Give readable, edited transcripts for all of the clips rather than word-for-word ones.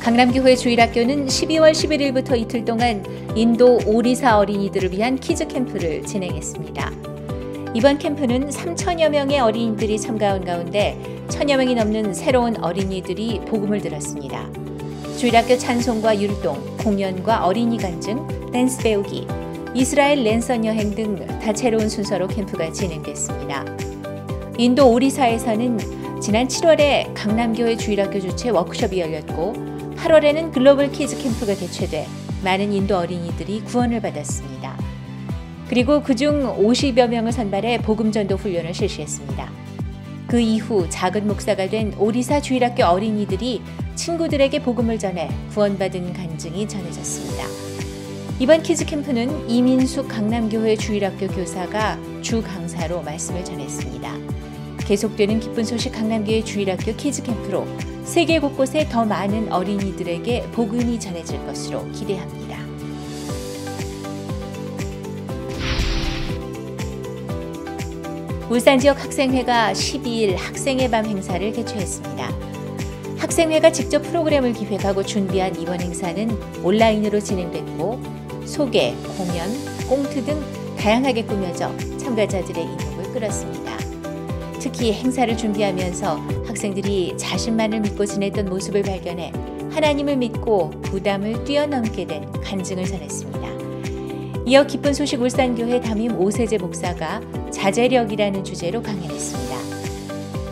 강남교회 주일학교는 12월 11일부터 이틀 동안 인도 오리사 어린이들을 위한 키즈 캠프를 진행했습니다. 이번 캠프는 3천여 명의 어린이들이 참가한 가운데 1,000여 명이 넘는 새로운 어린이들이 복음을 들었습니다. 주일학교 찬송과 율동, 공연과 어린이 간증, 댄스 배우기, 이스라엘 랜선 여행 등 다채로운 순서로 캠프가 진행됐습니다. 인도 오리사에서는 지난 7월에 강남교회 주일학교 주최 워크숍이 열렸고 8월에는 글로벌 키즈 캠프가 개최돼 많은 인도 어린이들이 구원을 받았습니다. 그리고 그중 50여 명을 선발해 복음전도 훈련을 실시했습니다. 그 이후 작은 목사가 된 오리사 주일학교 어린이들이 친구들에게 복음을 전해 구원받은 간증이 전해졌습니다. 이번 키즈 캠프는 이민숙 강남교회 주일학교 교사가 주 강사로 말씀을 전했습니다. 계속되는 기쁜 소식 강남교회 주일학교 키즈 캠프로 세계 곳곳에 더 많은 어린이들에게 복음이 전해질 것으로 기대합니다. 울산 지역 학생회가 12일 학생의 밤 행사를 개최했습니다. 학생회가 직접 프로그램을 기획하고 준비한 이번 행사는 온라인으로 진행됐고 소개, 공연, 꽁트 등 다양하게 꾸며져 참가자들의 이목을 끌었습니다. 특히 행사를 준비하면서 학생들이 자신만을 믿고 지냈던 모습을 발견해 하나님을 믿고 부담을 뛰어넘게 된 간증을 전했습니다. 이어 기쁜 소식 울산교회 담임 오세재 목사가 자제력이라는 주제로 강연했습니다.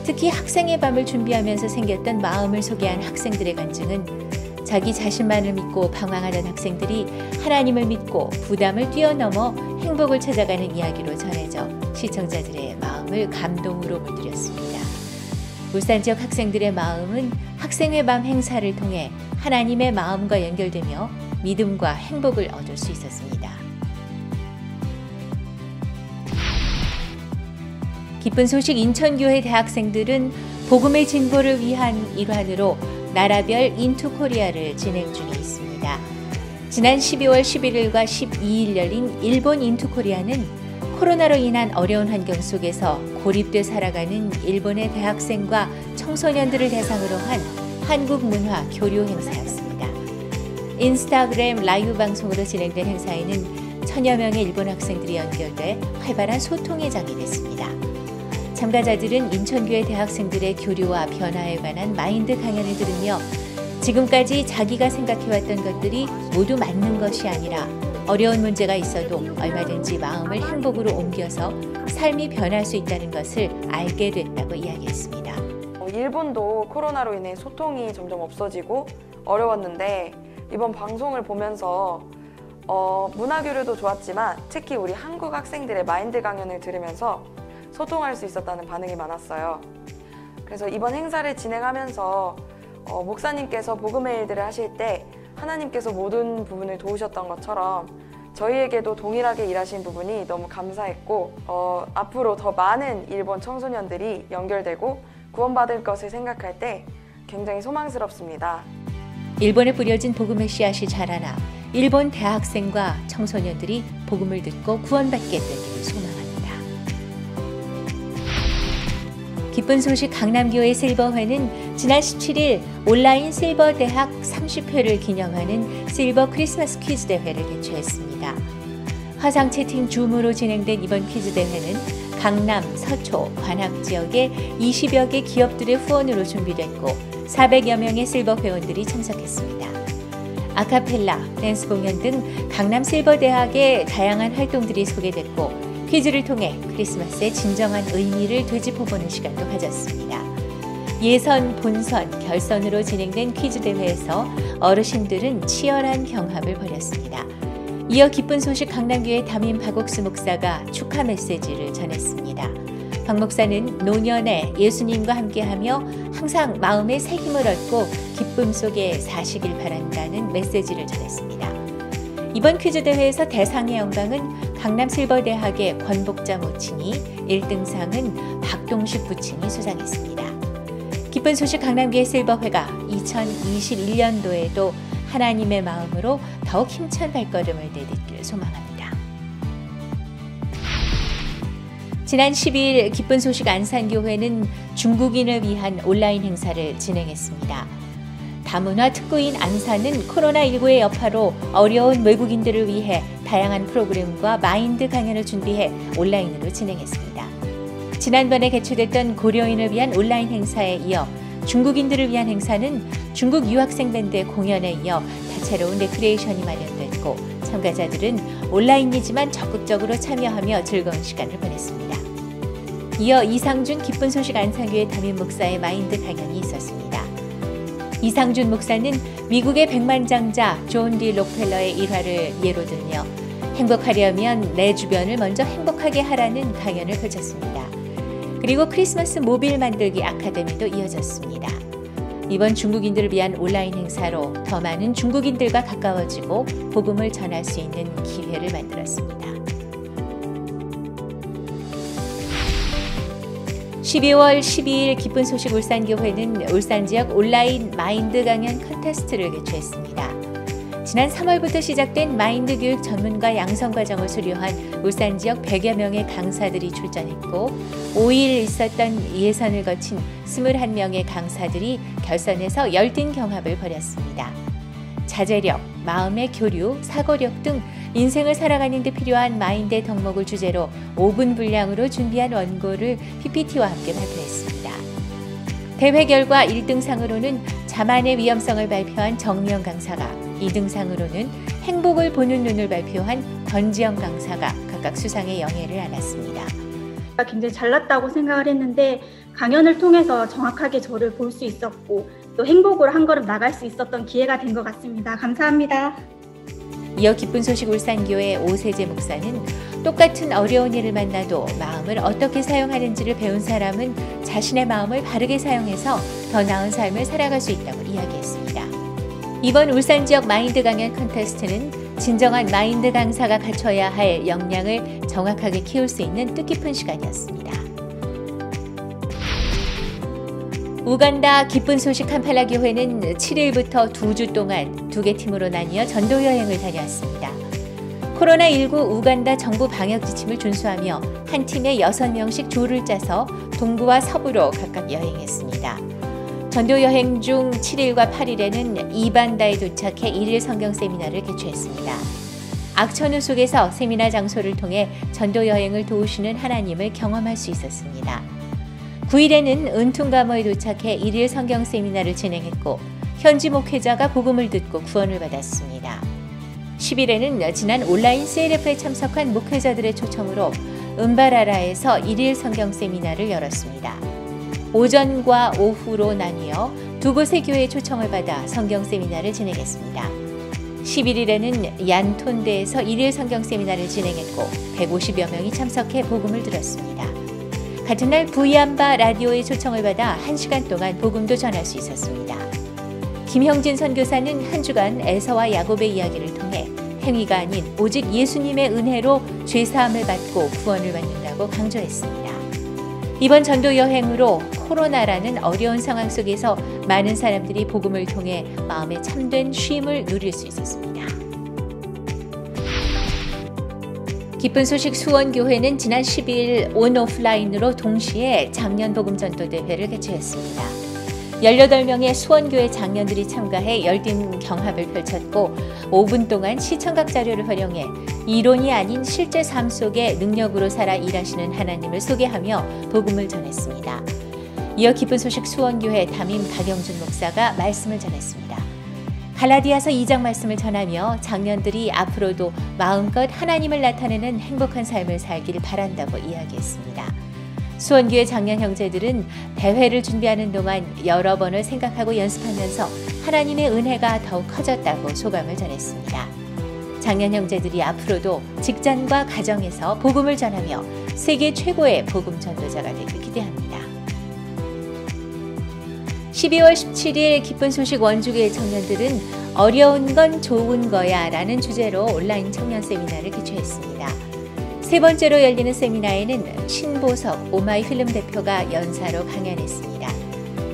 특히 학생의 밤을 준비하면서 생겼던 마음을 소개한 학생들의 간증은 자기 자신만을 믿고 방황하던 학생들이 하나님을 믿고 부담을 뛰어넘어 행복을 찾아가는 이야기로 전해져 시청자들의 마음을 감동으로 물들였습니다. 울산 지역 학생들의 마음은 학생의 밤 행사를 통해 하나님의 마음과 연결되며 믿음과 행복을 얻을 수 있었습니다. 기쁜 소식 인천교회 대학생들은 복음의 진보를 위한 일환으로 나라별 인투 코리아를 진행 중에 있습니다. 지난 12월 11일과 12일 열린 일본 인투 코리아는 코로나로 인한 어려운 환경 속에서 고립돼 살아가는 일본의 대학생과 청소년들을 대상으로 한 한국 문화 교류 행사였습니다. 인스타그램 라이브 방송으로 진행된 행사에는 1,000여 명의 일본 학생들이 연결돼 활발한 소통의 장이 됐습니다. 참가자들은 인천교회 대학생들의 교류와 변화에 관한 마인드 강연을 들으며 지금까지 자기가 생각해왔던 것들이 모두 맞는 것이 아니라 어려운 문제가 있어도 얼마든지 마음을 행복으로 옮겨서 삶이 변할 수 있다는 것을 알게 됐다고 이야기했습니다. 일본도 코로나로 인해 소통이 점점 없어지고 어려웠는데 이번 방송을 보면서 문화교류도 좋았지만 특히 우리 한국 학생들의 마인드 강연을 들으면서 소통할 수 있었다는 반응이 많았어요. 그래서 이번 행사를 진행하면서 목사님께서 복음의 일들을 하실 때 하나님께서 모든 부분을 도우셨던 것처럼 저희에게도 동일하게 일하신 부분이 너무 감사했고 앞으로 더 많은 일본 청소년들이 연결되고 구원받을 것을 생각할 때 굉장히 소망스럽습니다. 일본에 뿌려진 복음의 씨앗이 자라나 일본 대학생과 청소년들이 복음을 듣고 구원받게 되기를 소망합니다. 기쁜 소식 강남교회 실버회는 지난 17일 온라인 실버대학 30회를 기념하는 실버 크리스마스 퀴즈 대회를 개최했습니다. 화상 채팅 줌으로 진행된 이번 퀴즈 대회는 강남, 서초, 관악 지역의 20여 개 기업들의 후원으로 준비됐고 400여 명의 실버 회원들이 참석했습니다. 아카펠라, 댄스 공연 등 강남 실버대학의 다양한 활동들이 소개됐고 퀴즈를 통해 크리스마스의 진정한 의미를 되짚어보는 시간도 가졌습니다. 예선, 본선, 결선으로 진행된 퀴즈 대회에서 어르신들은 치열한 경합을 벌였습니다. 이어 기쁜 소식 강남교회 담임 박옥수 목사가 축하 메시지를 전했습니다. 박 목사는 노년에 예수님과 함께하며 항상 마음에 새 힘을 얻고 기쁨 속에 사시길 바란다는 메시지를 전했습니다. 이번 퀴즈 대회에서 대상의 영광은 강남실버대학의 권복자 모친이, 1등상은 박동식 부친이 수상했습니다. 기쁜 소식 강남교회 실버회가 2021년도에도 하나님의 마음으로 더욱 힘찬 발걸음을 내딛기를 소망합니다. 지난 12일 기쁜 소식 안산교회는 중국인을 위한 온라인 행사를 진행했습니다. 다문화 특구인 안사는 코로나19의 여파로 어려운 외국인들을 위해 다양한 프로그램과 마인드 강연을 준비해 온라인으로 진행했습니다. 지난번에 개최됐던 고려인을 위한 온라인 행사에 이어 중국인들을 위한 행사는 중국 유학생 밴드의 공연에 이어 다채로운 레크리에이션이 마련됐고 참가자들은 온라인이지만 적극적으로 참여하며 즐거운 시간을 보냈습니다. 이어 이상준 기쁜 소식 안산교회 담임 목사의 마인드 강연이 있었습니다. 이상준 목사는 미국의 백만장자 존 디 록펠러의 일화를 예로 들며 행복하려면 내 주변을 먼저 행복하게 하라는 강연을 펼쳤습니다. 그리고 크리스마스 모빌 만들기 아카데미도 이어졌습니다. 이번 중국인들을 위한 온라인 행사로 더 많은 중국인들과 가까워지고 복음을 전할 수 있는 기회를 만들었습니다. 12월 12일 기쁜 소식 울산교회는 울산 지역 온라인 마인드 강연 컨테스트를 개최했습니다. 지난 3월부터 시작된 마인드 교육 전문가 양성 과정을 수료한 울산 지역 100여 명의 강사들이 출전했고 5일 있었던 예선을 거친 21명의 강사들이 결선에서 열띤 경합을 벌였습니다. 자제력, 마음의 교류, 사고력 등 인생을 살아가는 데 필요한 마인드의 덕목을 주제로 5분 분량으로 준비한 원고를 PPT와 함께 발표했습니다. 대회 결과 1등상으로는 자만의 위험성을 발표한 정미영 강사가, 2등상으로는 행복을 보는 눈을 발표한 권지영 강사가 각각 수상의 영예를 안았습니다. 굉장히 잘났다고 생각을 했는데 강연을 통해서 정확하게 저를 볼 수 있었고 또 행복으로 한 걸음 나갈 수 있었던 기회가 된 것 같습니다. 감사합니다. 이어 기쁜 소식 울산교회 오세재 목사는 똑같은 어려운 일을 만나도 마음을 어떻게 사용하는지를 배운 사람은 자신의 마음을 바르게 사용해서 더 나은 삶을 살아갈 수 있다고 이야기했습니다. 이번 울산 지역 마인드 강연 컨테스트는 진정한 마인드 강사가 갖춰야 할 역량을 정확하게 키울 수 있는 뜻깊은 시간이었습니다. 우간다 기쁜 소식 캄팔라 교회는 7일부터 2주 동안 2개 팀으로 나뉘어 전도 여행을 다녀왔습니다. 코로나19 우간다 정부 방역 지침을 준수하며 한 팀에 6명씩 조를 짜서 동부와 서부로 각각 여행했습니다. 전도 여행 중 7일과 8일에는 이반다에 도착해 1일 성경 세미나를 개최했습니다. 악천후 속에서 세미나 장소를 통해 전도 여행을 도우시는 하나님을 경험할 수 있었습니다. 9일에는 은퉁가모에 도착해 1일 성경 세미나를 진행했고 현지 목회자가 복음을 듣고 구원을 받았습니다. 10일에는 지난 온라인 CLF에 참석한 목회자들의 초청으로 은바라라에서 1일 성경 세미나를 열었습니다. 오전과 오후로 나뉘어 2곳의 교회의 초청을 받아 성경 세미나를 진행했습니다. 11일에는 얀톤대에서 1일 성경 세미나를 진행했고 150여 명이 참석해 복음을 들었습니다. 같은 날 부이안바 라디오의 초청을 받아 1시간 동안 복음도 전할 수 있었습니다. 김형진 선교사는 한 주간 에서와 야곱의 이야기를 통해 행위가 아닌 오직 예수님의 은혜로 죄사함을 받고 구원을 받는다고 강조했습니다. 이번 전도 여행으로 코로나라는 어려운 상황 속에서 많은 사람들이 복음을 통해 마음의 참된 쉼을 누릴 수 있었습니다. 기쁜 소식 수원교회는 지난 12일 온오프라인으로 동시에 장년 복음 전도 대회를 개최했습니다. 18명의 수원교회 장년들이 참가해 열띤 경합을 펼쳤고 5분 동안 시청각 자료를 활용해 이론이 아닌 실제 삶 속에 능력으로 살아 일하시는 하나님을 소개하며 복음을 전했습니다. 이어 기쁜 소식 수원교회 담임 박영준 목사가 말씀을 전했습니다. 갈라디아서 2장 말씀을 전하며 장년들이 앞으로도 마음껏 하나님을 나타내는 행복한 삶을 살길 바란다고 이야기했습니다. 수원교회 장년 형제들은 대회를 준비하는 동안 여러 번을 생각하고 연습하면서 하나님의 은혜가 더욱 커졌다고 소감을 전했습니다. 장년 형제들이 앞으로도 직장과 가정에서 복음을 전하며 세계 최고의 복음 전도자가 되길 기대합니다. 12월 17일 기쁜 소식 원주교회 청년들은 어려운 건 좋은 거야 라는 주제로 온라인 청년 세미나를 개최했습니다. 세 번째로 열리는 세미나에는 신보석 오마이 필름 대표가 연사로 강연했습니다.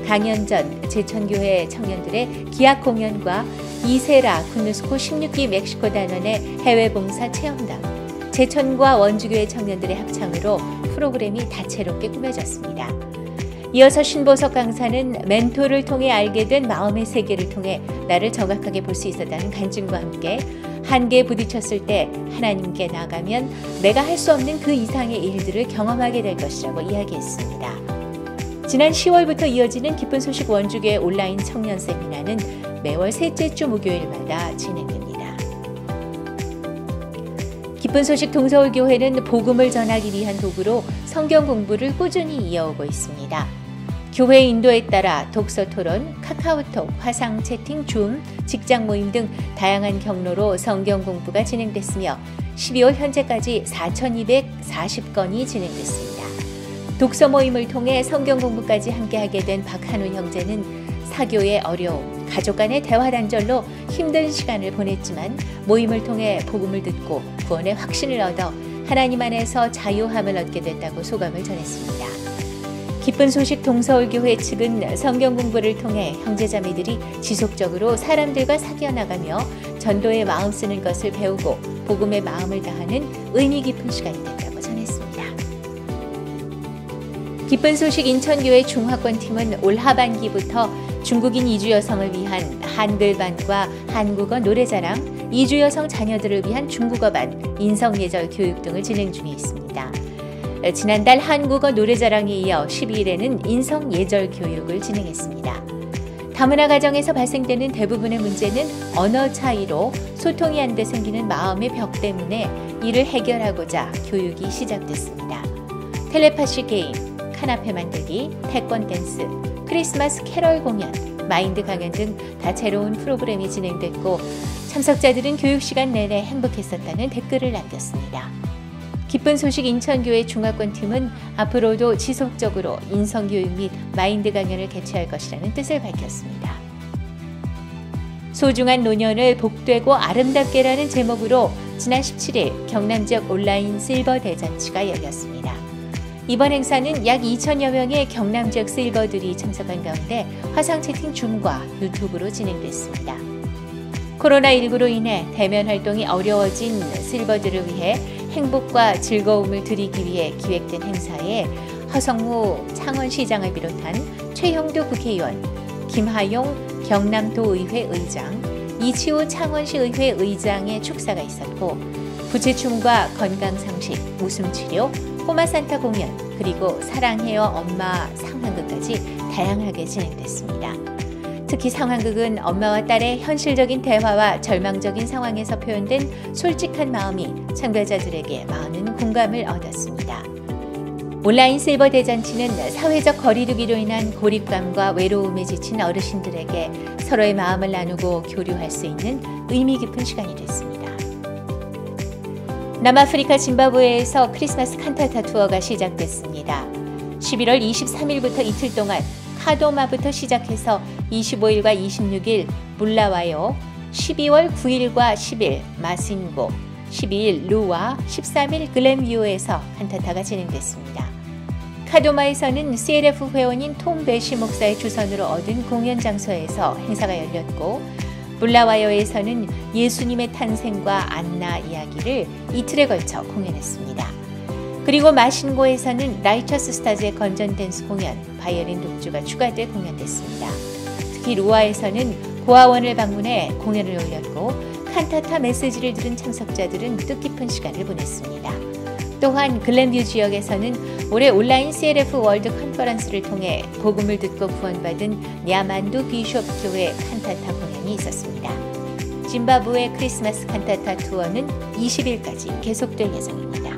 강연 전 제천교회 청년들의 기악 공연과 이세라 군누스코 16기 멕시코 단원의 해외 봉사 체험담, 제천과 원주교회 청년들의 합창으로 프로그램이 다채롭게 꾸며졌습니다. 이어서 신보석 강사는 멘토를 통해 알게 된 마음의 세계를 통해 나를 정확하게 볼 수 있었다는 간증과 함께 한계에 부딪혔을 때 하나님께 나가면 내가 할 수 없는 그 이상의 일들을 경험하게 될 것이라고 이야기했습니다. 지난 10월부터 이어지는 기쁜 소식 원주교회 온라인 청년 세미나는 매월 셋째 주 목요일마다 진행됩니다. 기쁜 소식 동서울교회는 복음을 전하기 위한 도구로 성경 공부를 꾸준히 이어오고 있습니다. 교회 인도에 따라 독서 토론, 카카오톡, 화상 채팅, 줌, 직장 모임 등 다양한 경로로 성경 공부가 진행됐으며 12월 현재까지 4,240건이 진행됐습니다. 독서 모임을 통해 성경 공부까지 함께하게 된 박한우 형제는 사교의 어려움, 가족 간의 대화 단절로 힘든 시간을 보냈지만 모임을 통해 복음을 듣고 구원의 확신을 얻어 하나님 안에서 자유함을 얻게 됐다고 소감을 전했습니다. 기쁜 소식 동서울교회 측은 성경 공부를 통해 형제자매들이 지속적으로 사람들과 사귀어 나가며 전도에 마음 쓰는 것을 배우고 복음의 마음을 다하는 의미 깊은 시간이 됐다고 전했습니다. 기쁜 소식 인천교회 중화권팀은 올 하반기부터 중국인 이주 여성을 위한 한글반과 한국어 노래자랑, 이주 여성 자녀들을 위한 중국어반, 인성예절 교육 등을 진행 중에 있습니다. 지난달 한국어 노래자랑에 이어 12일에는 인성예절 교육을 진행했습니다. 다문화 가정에서 발생되는 대부분의 문제는 언어 차이로 소통이 안 돼 생기는 마음의 벽 때문에 이를 해결하고자 교육이 시작됐습니다. 텔레파시 게임, 카나페 만들기, 태권 댄스, 크리스마스 캐럴 공연, 마인드 강연 등 다채로운 프로그램이 진행됐고 참석자들은 교육 시간 내내 행복했었다는 댓글을 남겼습니다. 기쁜 소식 인천교회 중화권팀은 앞으로도 지속적으로 인성교육 및 마인드 강연을 개최할 것이라는 뜻을 밝혔습니다. 소중한 노년을 복되고 아름답게라는 제목으로 지난 17일 경남 지역 온라인 실버 대잔치가 열렸습니다. 이번 행사는 약 2,000여 명의 경남 지역 실버들이 참석한 가운데 화상 채팅 줌과 유튜브로 진행됐습니다. 코로나19로 인해 대면 활동이 어려워진 실버들을 위해 행복과 즐거움을 드리기 위해 기획된 행사에 허성무 창원시장을 비롯한 최형두 국회의원, 김하용 경남도의회 의장, 이치우 창원시의회 의장의 축사가 있었고 부채춤과 건강상식, 웃음치료, 꼬마산타 공연, 그리고 사랑해요 엄마 상황극까지 다양하게 진행됐습니다. 특히 상황극은 엄마와 딸의 현실적인 대화와 절망적인 상황에서 표현된 솔직한 마음이 참가자들에게 많은 공감을 얻었습니다. 온라인 실버 대잔치는 사회적 거리두기로 인한 고립감과 외로움에 지친 어르신들에게 서로의 마음을 나누고 교류할 수 있는 의미 깊은 시간이 됐습니다. 남아프리카 짐바브웨에서 크리스마스 칸타타 투어가 시작됐습니다. 11월 23일부터 이틀 동안 카도마부터 시작해서 25일과 26일 물라와요, 12월 9일과 10일 마신고, 12일 루와, 13일 글램뷰에서 칸타타가 진행됐습니다. 카도마에서는 CLF 회원인 톰 베시 목사의 주선으로 얻은 공연 장소에서 행사가 열렸고 물라와요에서는 예수님의 탄생과 안나 이야기를 이틀에 걸쳐 공연했습니다. 그리고 마신고에서는 라이처스 스타즈의 건전 댄스 공연, 바이올린 독주가 추가돼 공연됐습니다. 특히 루아에서는 고아원을 방문해 공연을 올렸고 칸타타 메시지를 들은 참석자들은 뜻깊은 시간을 보냈습니다. 또한 글램뷰 지역에서는 올해 온라인 CLF 월드 컨퍼런스를 통해 복음을 듣고 구원받은 냐만두 비숍 교회 칸타타 공연이 있었습니다. 짐바브웨 크리스마스 칸타타 투어는 20일까지 계속될 예정입니다.